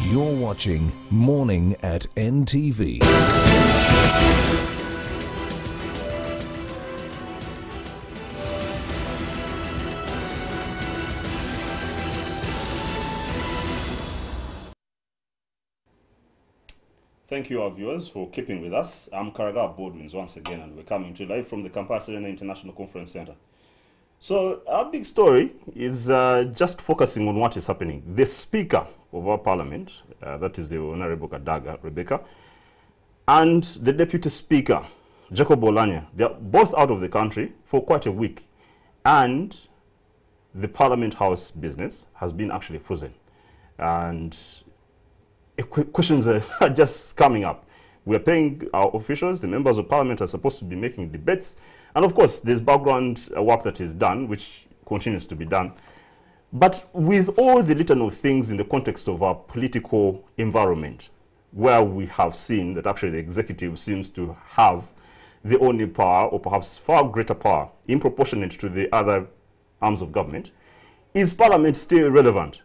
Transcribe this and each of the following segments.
You're watching Morning at NTV. Thank you, our viewers, for keeping with us. I'm Karaga Boardwins once again, and we're coming to you live from the Kampala Arena International Conference Center. So our big story is just focusing on what is happening. The Speaker of our Parliament, that is the Honorable Kadaga, Rebecca, and the Deputy Speaker, Jacob Olanya, they are both out of the country for quite a week. And the Parliament House business has been actually frozen. And questions are just coming up. We're paying our officials, the members of Parliament are supposed to be making debates. And of course, there's background work that is done, which continues to be done. But with all the litany of things in the context of our political environment, where we have seen that actually the executive seems to have the only power, or perhaps far greater power, in proportionate to the other arms of government, is Parliament still relevant?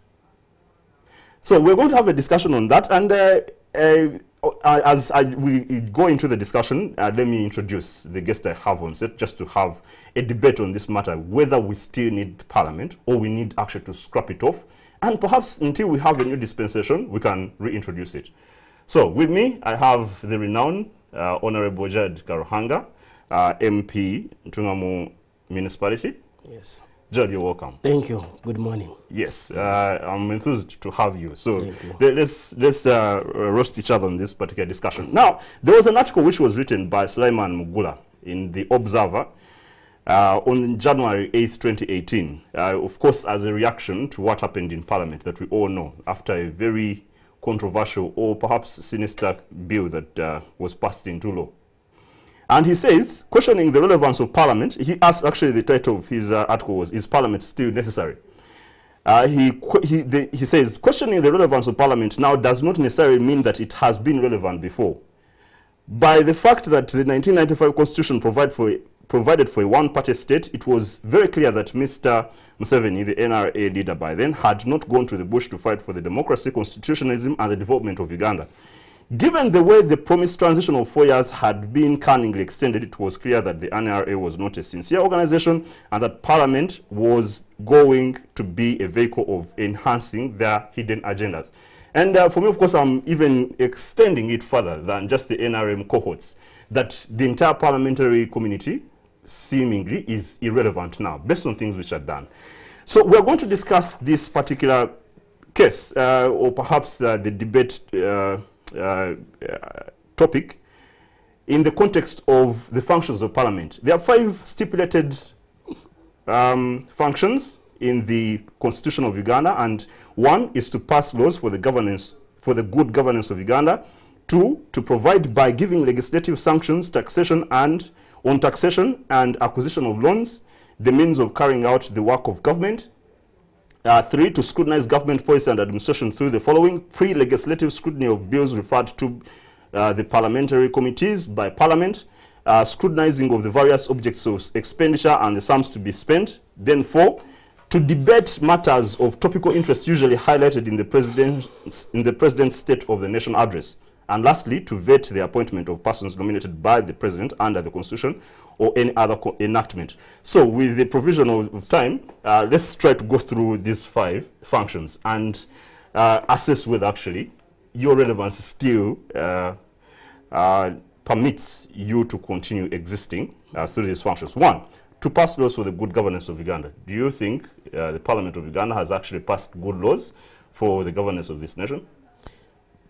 So we're going to have a discussion on that, and as we go into the discussion, let me introduce the guest I have on set, just to have a debate on this matter, whether we still need Parliament or we need actually to scrap it off, and perhaps until we have a new dispensation, we can reintroduce it. So with me, I have the renowned Honorable Jed Karuhanga, MP, Ntungamu Municipality. Yes. Jed, you're welcome. Thank you. Good morning. Yes, I'm enthused to have you. So you. let's roast each other on this particular discussion. Now, there was an article which was written by Sulaiman Mugula in The Observer on January 8th, 2018. Of course, as a reaction to what happened in Parliament that we all know after a very controversial or perhaps sinister bill that was passed into law. And he says, questioning the relevance of Parliament, he asked, actually the title of his article was, is Parliament still necessary? He says, questioning the relevance of Parliament now does not necessarily mean that it has been relevant before. By the fact that the 1995 Constitution provided for a one-party state, it was very clear that Mr. Museveni, the NRA leader by then, had not gone to the bush to fight for the democracy, constitutionalism, and the development of Uganda. Given the way the promised transition of 4 years had been cunningly extended, it was clear that the NRA was not a sincere organization and that Parliament was going to be a vehicle of enhancing their hidden agendas. And for me, of course, I'm even extending it further than just the NRM cohorts, that the entire parliamentary community seemingly is irrelevant now, based on things which are done. So we're going to discuss this particular case, or perhaps the debate topic in the context of the functions of Parliament. There are 5 stipulated functions in the Constitution of Uganda, and 1 is to pass laws for the governance, for the good governance of Uganda. 2, to provide by giving legislative sanctions, taxation and acquisition of loans, the means of carrying out the work of government. 3, to scrutinize government policy and administration through the following: pre-legislative scrutiny of bills referred to the parliamentary committees by Parliament, scrutinizing of the various objects of expenditure and the sums to be spent. Then 4, to debate matters of topical interest usually highlighted in the President's State of the Nation address. And lastly, to vet the appointment of persons nominated by the President under the Constitution or any other enactment. So with the provision of time, let's try to go through these 5 functions and assess whether actually your relevance still permits you to continue existing through these functions. 1, to pass laws for the good governance of Uganda. Do you think the Parliament of Uganda has actually passed good laws for the governance of this nation?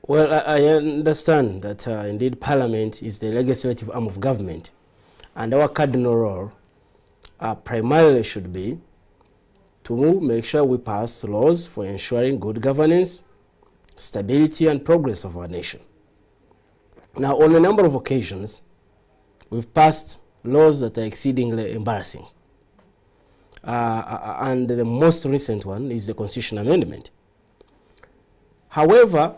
Well, I understand that indeed Parliament is the legislative arm of government, and our cardinal role primarily should be to make sure we pass laws for ensuring good governance, stability and progress of our nation. Now, on a number of occasions, we've passed laws that are exceedingly embarrassing. And the most recent one is the Constitution Amendment. However,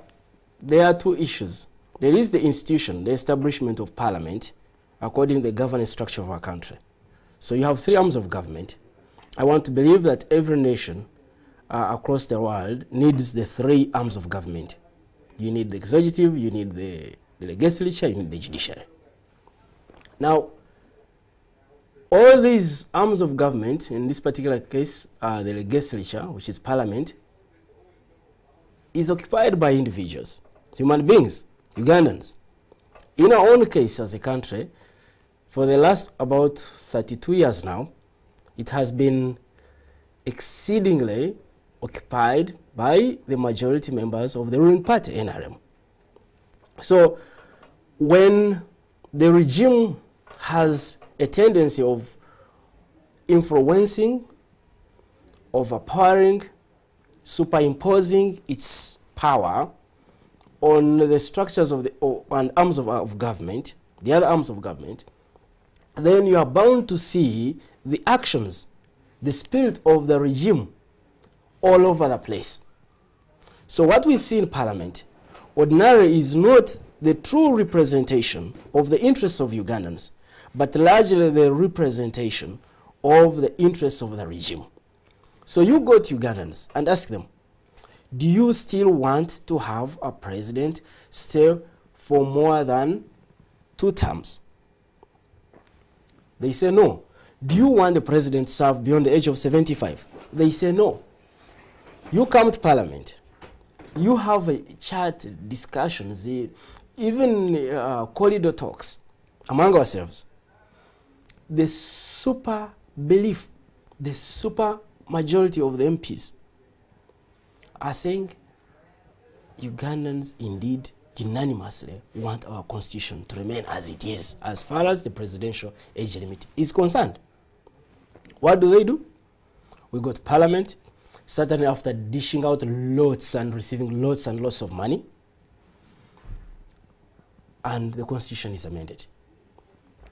there are 2 issues. There is the institution, the establishment of Parliament, according to the governance structure of our country. So you have 3 arms of government. I want to believe that every nation across the world needs the 3 arms of government. You need the executive, you need the legislature, you need the judiciary. Now, all these arms of government, in this particular case, the legislature, which is parliament, is occupied by individuals, human beings, Ugandans. In our own case as a country, for the last about 32 years now, it has been exceedingly occupied by the majority members of the ruling party, NRM. So when the regime has a tendency of influencing, overpowering, superimposing its power on the structures of the and arms of government, the other arms of government, then you are bound to see the actions, the spirit of the regime all over the place. So what we see in Parliament ordinarily is not the true representation of the interests of Ugandans, but largely the representation of the interests of the regime. So you go to Ugandans and ask them, do you still want to have a president stay for more than 2 terms? They say no. Do you want the president to serve beyond the age of 75? They say no. You come to Parliament, you have a chat, discussions, even corridor talks among ourselves. The super belief, the super majority of the MPs are saying Ugandans indeed unanimously want our constitution to remain as it is, as far as the presidential age limit is concerned. What do? We go to Parliament, certainly after dishing out lots and receiving lots and lots of money, and the constitution is amended.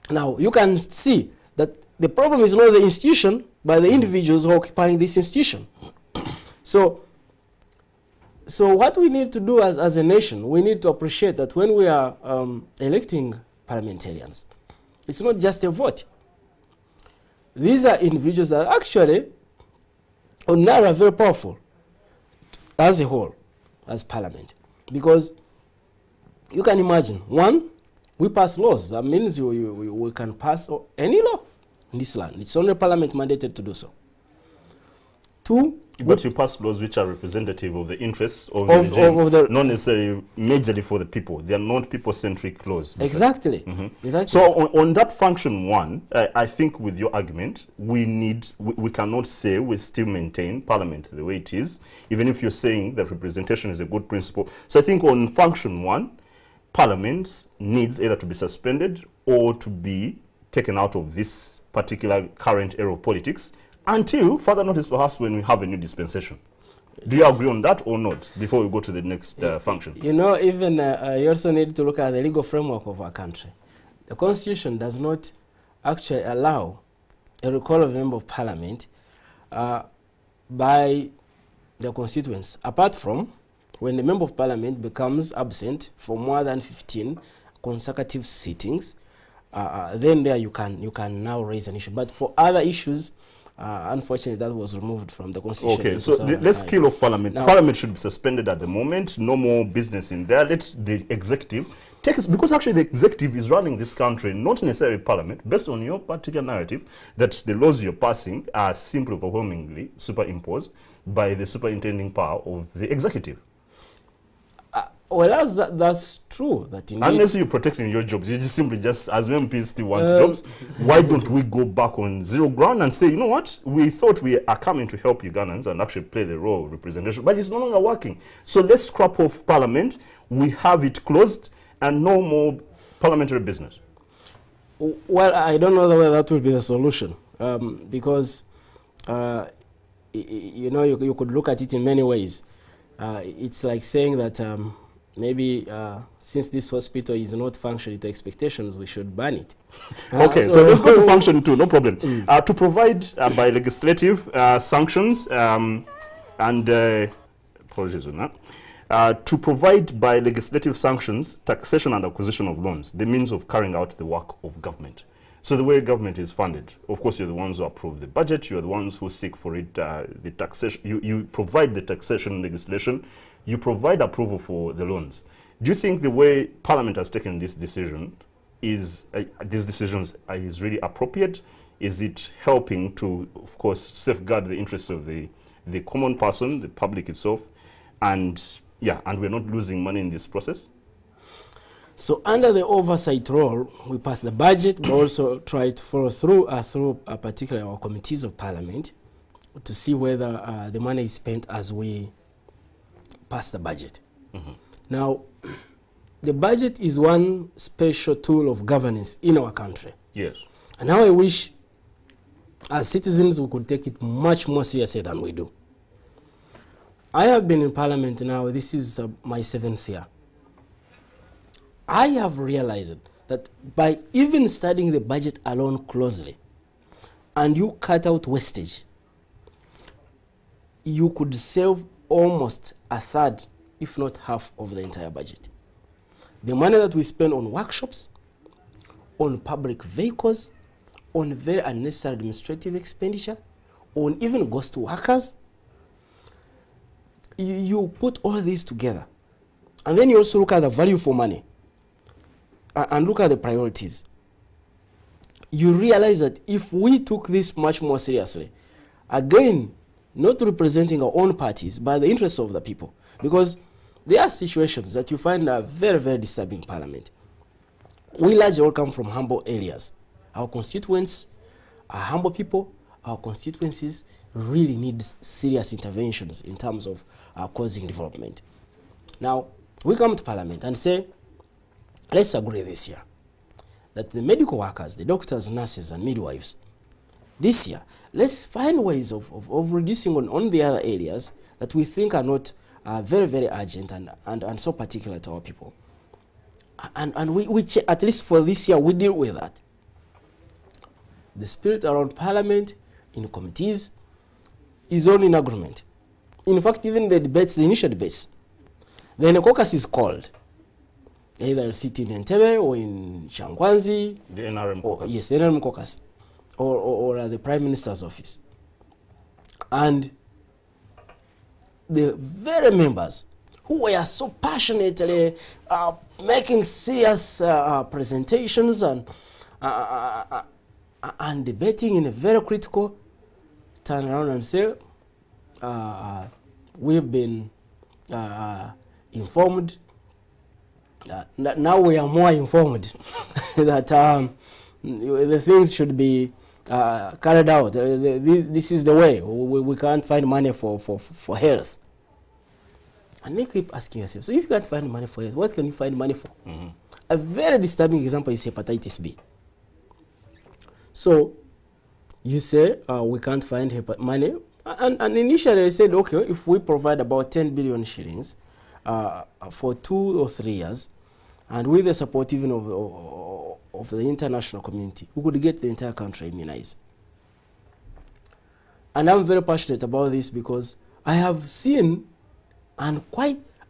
Now, you can see that the problem is not the institution, but the individuals who are occupying this institution. So what we need to do as a nation, we need to appreciate that when we are electing parliamentarians, it's not just a vote. These are individuals that actually ordinarily are very powerful as a whole, as parliament. Because you can imagine, one, we pass laws. That means we can pass any law in this land. It's only parliament mandated to do so. Two, but you pass laws which are representative of the interests of the regime, not necessarily majorly for the people. They are not people-centric laws. Exactly. Exactly. So on that function one, I think with your argument, we cannot say we still maintain Parliament the way it is, even if you're saying that representation is a good principle. So I think on function one, Parliament needs either to be suspended or to be taken out of this particular current era of politics, until further notice perhaps when we have a new dispensation. Do you agree on that or not, before we go to the next function? You know, even you also need to look at the legal framework of our country. The Constitution does not actually allow a recall of a member of Parliament by the constituents, apart from when the member of Parliament becomes absent for more than 15 consecutive sittings. Then there you can now raise an issue. But for other issues, unfortunately, that was removed from the Constitution. Okay, so let's kill off Parliament. Now, Parliament should be suspended at the moment. No more business in there. Let the executive take it, because actually the executive is running this country, not necessarily Parliament, based on your particular narrative that the laws you're passing are simply overwhelmingly superimposed by the superintending power of the executive. Well, that's true. That unless you're protecting your jobs, you just simply as MPs still want jobs. Why don't we go back on zero ground and say, you know what, we thought we are coming to help Ugandans and actually play the role of representation, but it's no longer working. So let's scrap off Parliament. We have it closed and no more parliamentary business. Well, I don't know whether that will be the solution, because you know, you could look at it in many ways. It's like saying that maybe since this hospital is not functioning to expectations, we should ban it. Okay, so let's go to function 2, no problem. To provide by legislative sanctions and apologies on that. To provide by legislative sanctions, taxation and acquisition of loans, the means of carrying out the work of government. So the way government is funded, of course, you're the ones who approve the budget, you're the ones who seek for it, the taxation, you provide the taxation legislation, you provide approval for the loans. Do you think the way Parliament has taken this decision is, these decisions is really appropriate? Is it helping to, of course, safeguard the interests of the common person, the public itself, and yeah, and we're not losing money in this process? So under the oversight role, we pass the budget, but also try to follow through particularly our committees of Parliament to see whether the money is spent as we pass the budget. Now, the budget is one special tool of governance in our country. Yes. And now I wish, as citizens, we could take it much more seriously than we do. I have been in Parliament now, this is my 7th year. I have realized that by even studying the budget alone closely, and you cut out wastage, you could save almost a third, if not half, of the entire budget. The money that we spend on workshops, on public vehicles, on very unnecessary administrative expenditure, on even ghost workers, you put all these together. And then you also look at the value for money and look at the priorities. You realize that if we took this much more seriously, again, not representing our own parties, but the interests of the people, because there are situations that you find are very, very disturbing in Parliament. We largely all come from humble areas. Our constituents are humble people. Our constituencies really need serious interventions in terms of causing development. Now, we come to Parliament and say, let's agree this year that the medical workers, the doctors, nurses, and midwives, this year, let's find ways of reducing on the other areas that we think are not very, very urgent and so particular to our people. And we at least for this year, we deal with that. The spirit around Parliament, in committees, is all in agreement. In fact, even the debates, the initial debates, then a caucus is called. Either sit in Entebbe or in Shankwanzi. The NRM caucus. Yes, the NRM caucus. Or at the Prime Minister's office. And the very members who were so passionately making serious presentations and debating in a very critical, turn around and say, we've been informed, now we are more informed that the things should be carried out. This is the way. We can't find money for health. And they keep asking yourself, so if you can't find money for health, what can you find money for? A very disturbing example is hepatitis B. So you say we can't find money. And initially they said, okay, if we provide about 10 billion shillings for 2 or 3 years, and with the support even of the international community, we could get the entire country immunized. And I'm very passionate about this because I have seen and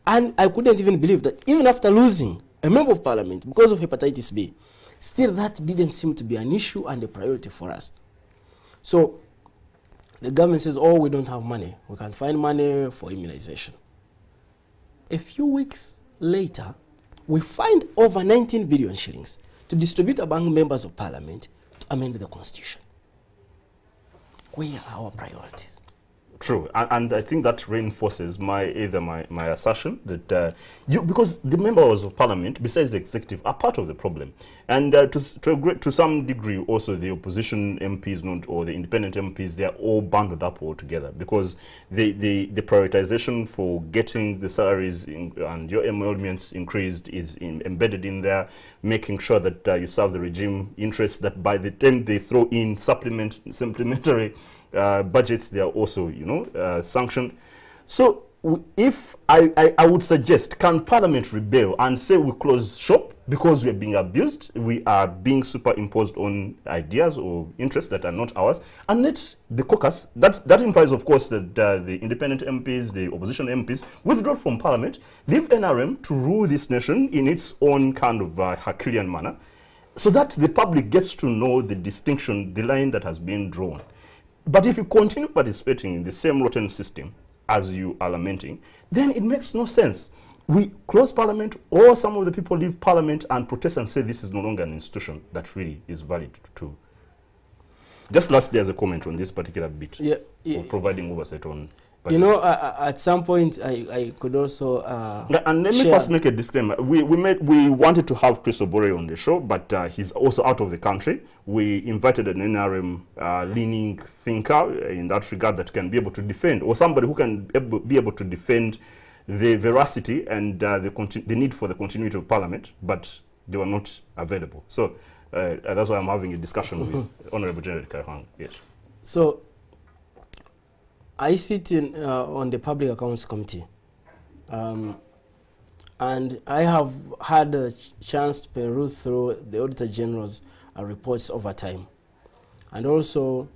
I couldn't even believe that even after losing a member of Parliament because of hepatitis B, still that didn't seem to be an issue and a priority for us. So the government says, oh, we don't have money. We can't find money for immunization. A few weeks later, we find over 19 billion shillings to distribute among members of Parliament to amend the Constitution. Where are our priorities? True, and I think that reinforces my assertion that because the members of Parliament, besides the executive, are part of the problem, and to some degree also the opposition MPs or the independent MPs, they are all bundled up all together because the prioritization for getting the salaries and your emoluments increased is embedded in there, making sure that you serve the regime interests. That by the time they throw in supplementary budgets, they are also, sanctioned. So if I would suggest, can Parliament rebel and say we close shop because we are being abused, we are being superimposed on ideas or interests that are not ours, and let the caucus, that implies of course that the independent MPs, the opposition MPs, withdraw from Parliament, leave NRM to rule this nation in its own kind of Herculean manner, so that the public gets to know the distinction, the line that has been drawn. But if you continue participating in the same rotten system as you are lamenting, then it makes no sense. We close Parliament, or some of the people leave Parliament and protest and say this is no longer an institution that really is valid to. Just lastly, as a comment on this particular bit of providing oversight on. You know, at some point, I could also and let me first make a disclaimer. We wanted to have Chris Obore on the show, but he's also out of the country. We invited an NRM leaning thinker in that regard that can be able to defend, or somebody who can be able to defend the veracity and the need for the continuity of Parliament, but they were not available. So that's why I'm having a discussion with Honorable General Karahang. Yes. So I sit in on the Public Accounts Committee, and I have had a chance to peruse through the Auditor General's reports over time, and also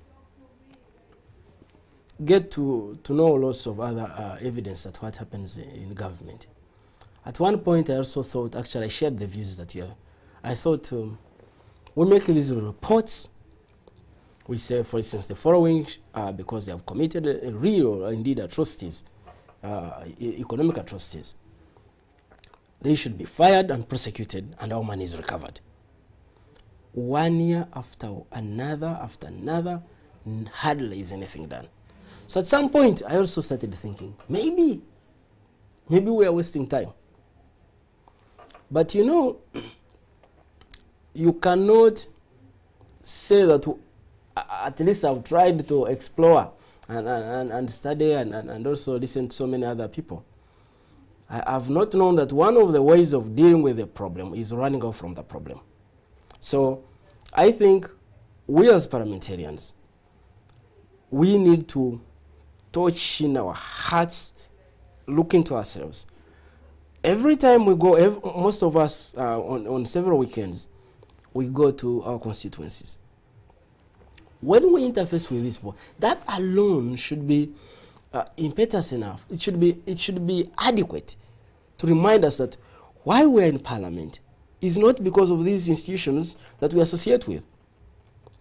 get to know lots of other evidence that what happens in government. At one point, I also thought, actually, I shared the views that I thought we make these reports. We say, for instance, the following, because they have committed real or indeed atrocities, economic atrocities, they should be fired and prosecuted, and our money is recovered. 1 year after another, hardly is anything done. So at some point, I also started thinking, maybe we are wasting time. But you know, you cannot say that. At least I've tried to explore and study and also listen to so many other people. I've not known that one of the ways of dealing with the problem is running off from the problem. So I think we as parliamentarians, we need to touch in our hearts, look into ourselves. Every time we go, most of us on several weekends, we go to our constituencies. When we interface with this people, that alone should be impetus enough. It should be adequate to remind us that why we are in Parliament is not because of these institutions that we associate with.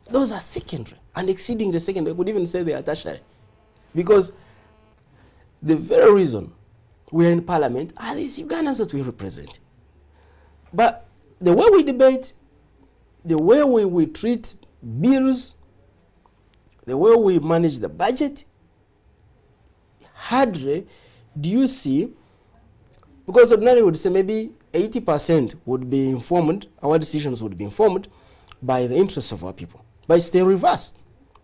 Those are secondary and exceeding the secondary. I could even say they are tertiary. Because the very reason we are in Parliament are these Ugandans that we represent. But the way we debate, the way we treat bills, the way we manage the budget, hardly do you see, because ordinarily would say maybe 80% would be informed, our decisions would be informed by the interests of our people. But it's the reverse.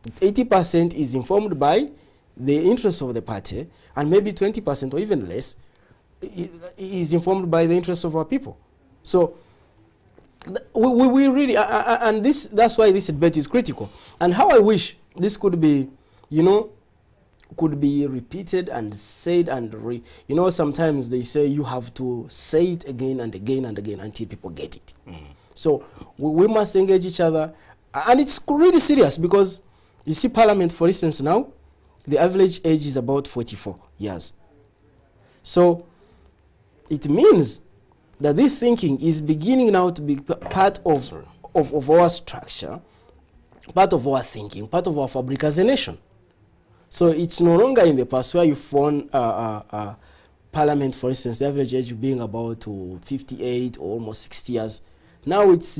80% is informed by the interests of the party, and maybe 20% or even less is informed by the interests of our people. So we really, and that's why this debate is critical. And how I wish this could be, could be repeated and said and sometimes they say you have to say it again and again and again until people get it. So we must engage each other, and it's really serious because you see Parliament, for instance, now the average age is about 44 years. So it means that this thinking is beginning now to be part of our structure, part of our thinking, part of our fabric as a nation. So it's no longer in the past where you found Parliament, for instance, the average age being about 58 or almost 60 years. Now it's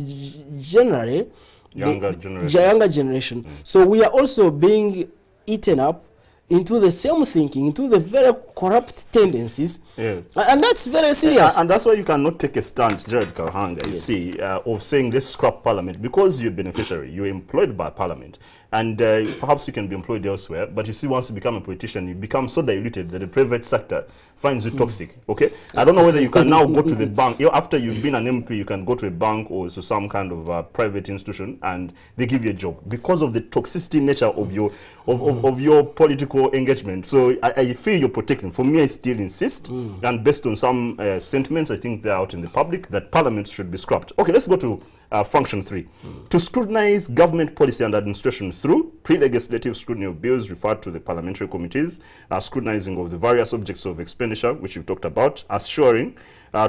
generally younger generation. So we are also being eaten up into the same thinking, into the very corrupt tendencies, and that's very serious. And that's why you cannot take a stand, Jared Karahanga, you see, of saying let's scrap Parliament, because you're a beneficiary, you're employed by Parliament, and perhaps you can be employed elsewhere, but you see, once you become a politician, you become so diluted that the private sector finds you toxic, okay? I don't know whether you can now go to the bank, after you've been an MP, you can go to a bank or to some kind of private institution, and they give you a job, because of the toxicity nature of your political engagement. So I feel you're protecting. For me, I still insist, and based on some sentiments, I think they're out in the public, that Parliament should be scrapped. Okay, let's go to Function 3. To scrutinize government policy and administration through pre-legislative scrutiny of bills referred to the parliamentary committees, scrutinizing of the various objects of expenditure, which we've talked about, assuring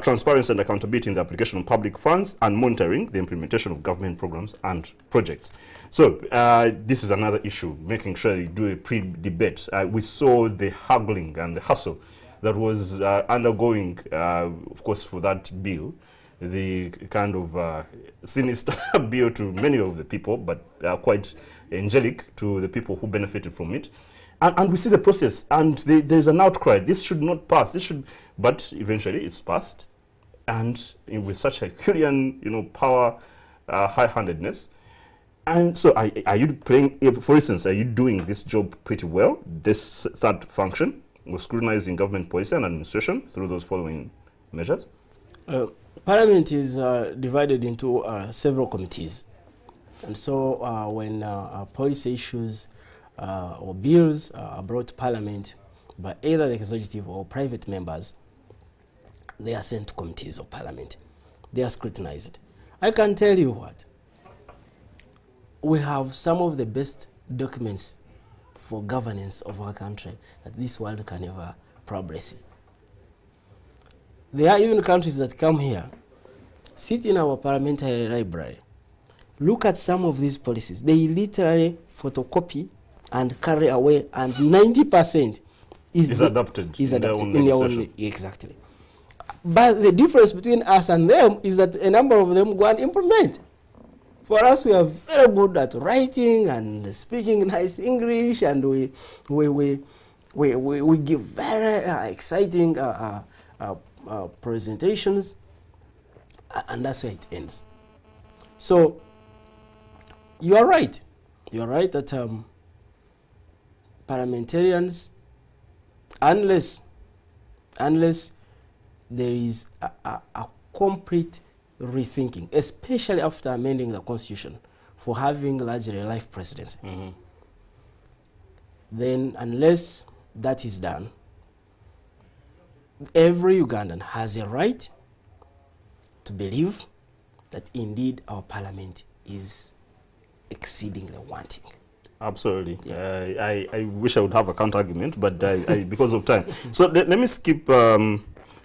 transparency and accountability in the application of public funds, and monitoring the implementation of government programs and projects. So this is another issue, making sure you do a pre-debate. We saw the haggling and the hustle that was undergoing, of course, for that bill, the kind of sinister bill to many of the people, but quite angelic to the people who benefited from it. And we see the process, and there's an outcry. This should not pass. This should, but eventually it's passed, and with such a Herculean, power, high-handedness. And so, are you playing? For instance, are you doing this job pretty well? This third function was scrutinizing government policy and administration through those following measures. Parliament is divided into several committees, and so when policy issues or bills are brought to Parliament by either the executive or private members, they are sent to committees of Parliament. They are scrutinized. I can tell you what, we have some of the best documents for governance of our country that this world can ever probably see. There are even countries that come here, sit in our parliamentary library, look at some of these policies. They literally photocopy and carry away, and 90% is adopted in their own. Exactly. But the difference between us and them is that a number of them go and implement. For us, we are very good at writing and speaking nice English, and we give very exciting presentations, and that's where it ends. So you are right. You are right that parliamentarians, unless there is a complete rethinking, especially after amending the constitution for having largely a life presidency, then unless that is done, every Ugandan has a right to believe that indeed our parliament is exceedingly wanting. Absolutely. Yeah. I wish I would have a counter argument, but because of time. So let me skip.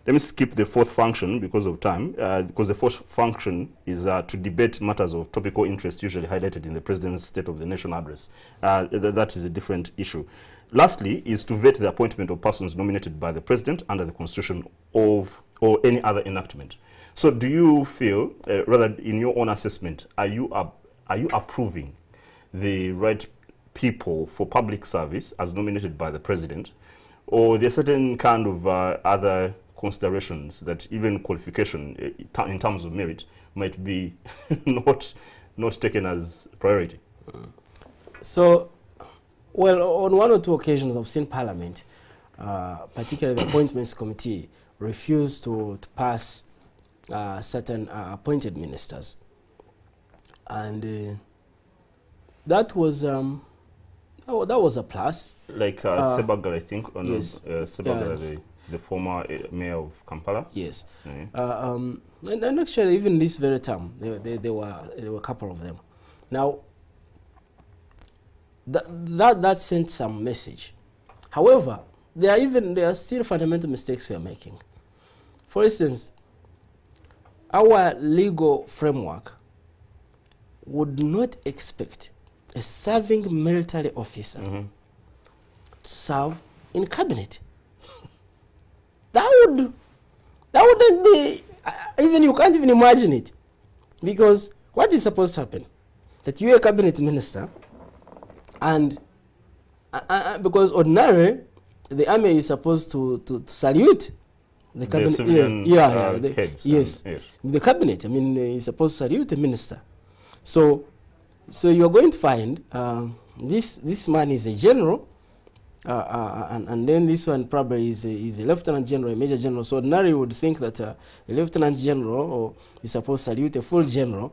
Let me skip the fourth function because of time, because the fourth function is to debate matters of topical interest usually highlighted in the President's State of the Nation address. That is a different issue. Lastly, is to vet the appointment of persons nominated by the President under the Constitution or any other enactment. So do you feel, rather in your own assessment, are you approving the right people for public service as nominated by the President, or there are certain kind of other considerations that even qualification in terms of merit might be not taken as priority? So, well, on one or two occasions I've seen Parliament, particularly the Appointments Committee, refuse to pass certain appointed ministers. And that was a plus. Like Sebagal, I think, or yes. Sebagal, the former mayor of Kampala. Yes. And actually, even this very term, there were a couple of them. Now, that sent some message. However, there are still fundamental mistakes we are making. For instance, our legal framework would not expect a serving military officer to serve in cabinet. That wouldn't be, even you can't even imagine it. Because what is supposed to happen? That you're a cabinet minister, and because ordinarily the army is supposed to salute the cabinet. The heads. Yes, the cabinet. I mean, is supposed to salute the minister. So you're going to find this man is a general, and then this one probably is a lieutenant general, a major general. So ordinarily you would think that a lieutenant general is supposed to salute a full general,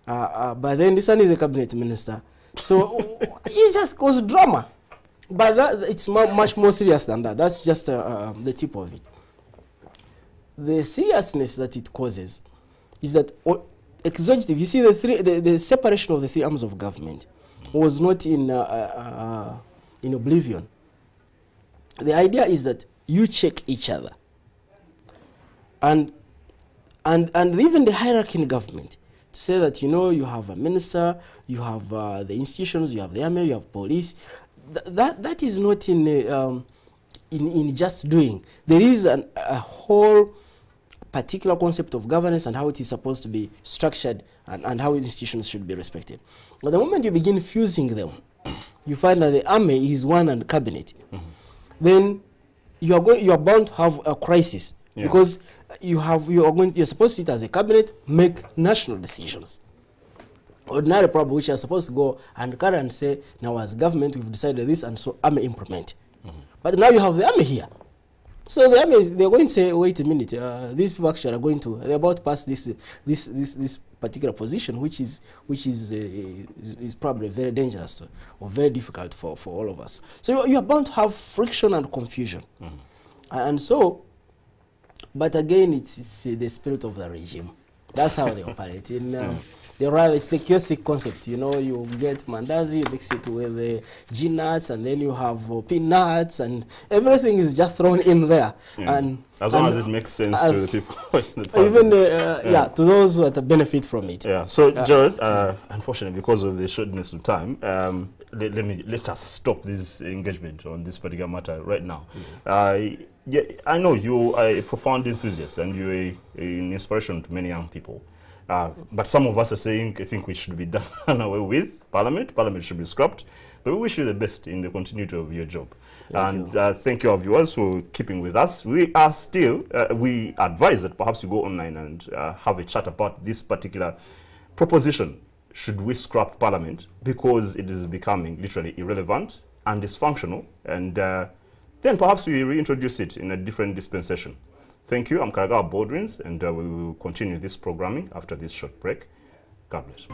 but then this one is a cabinet minister. So it just causes drama. But it's much more serious than that. That's just the tip of it. The seriousness that it causes is that executive, you see, the separation of the three arms of government was not in oblivion. The idea is that you check each other. And even the hierarchy in government, to say that, you know, you have a minister, you have the institutions, you have the army, you have police, that is not in just doing. There is a whole particular concept of governance and how it is supposed to be structured and how institutions should be respected. But the moment you begin fusing them, you find that the army is one and cabinet. Then you are bound to have a crisis, because you're supposed to sit as a cabinet, make national decisions. Ordinary problem, which are supposed to go and carry and say, now as government we've decided this, and so army implement. But now you have the army here. So the army they're going to say, wait a minute, these people actually are going to, they're about to pass this particular position, which is probably very dangerous or very difficult for all of us. So you are bound to have friction and confusion. And so, but again, it's the spirit of the regime. That's how they operate. It's the chaotic concept. You know, you get mandazi, you mix it with the G-nuts, and then you have peanuts, and everything is just thrown in there. And as long as it makes sense to the people. Even, to those who benefit from it. Yeah. So, Jared, unfortunately, because of the shortness of time, let us stop this engagement on this particular matter right now. Yeah, I know you are a profound enthusiast, and you're an inspiration to many young people. But some of us are saying, I think we should be done away with Parliament. Parliament should be scrapped. But we wish you the best in the continuity of your job. Thank you, our viewers, for keeping with us. We are still, we advise that perhaps you go online and have a chat about this particular proposition. Should we scrap Parliament? Because it is becoming literally irrelevant and dysfunctional. And then perhaps we reintroduce it in a different dispensation. Thank you. I'm Karagawa Baldwins, and we will continue this programming after this short break. God bless.